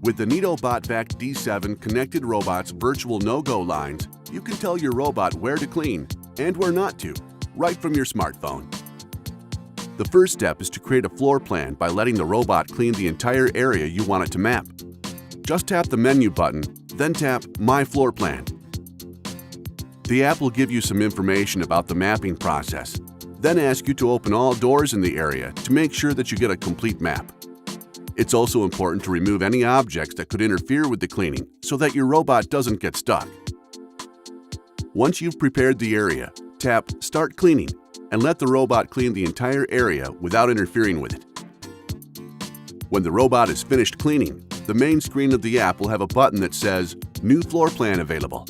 With the NeaToBot Vac D7 connected robot's virtual no-go lines, you can tell your robot where to clean and where not to, right from your smartphone. The first step is to create a floor plan by letting the robot clean the entire area you want it to map. Just tap the menu button, then tap My Floor Plan. The app will give you some information about the mapping process, then ask you to open all doors in the area to make sure that you get a complete map. It's also important to remove any objects that could interfere with the cleaning so that your robot doesn't get stuck. Once you've prepared the area, tap Start Cleaning and let the robot clean the entire area without interfering with it. When the robot is finished cleaning, the main screen of the app will have a button that says New Floor Plan Available.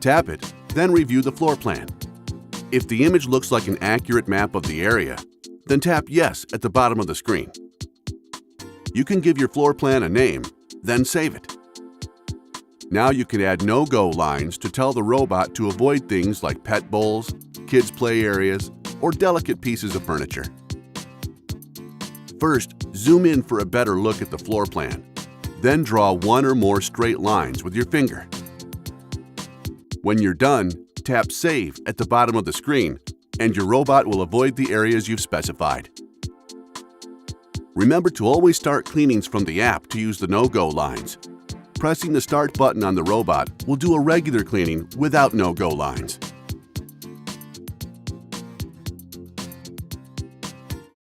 Tap it, then review the floor plan. If the image looks like an accurate map of the area, then tap Yes at the bottom of the screen. You can give your floor plan a name, then save it. Now you can add no-go lines to tell the robot to avoid things like pet bowls, kids' play areas, or delicate pieces of furniture. First, zoom in for a better look at the floor plan. Then draw one or more straight lines with your finger. When you're done, tap Save at the bottom of the screen, and your robot will avoid the areas you've specified. Remember to always start cleanings from the app to use the no-go lines. Pressing the Start button on the robot will do a regular cleaning without no-go lines.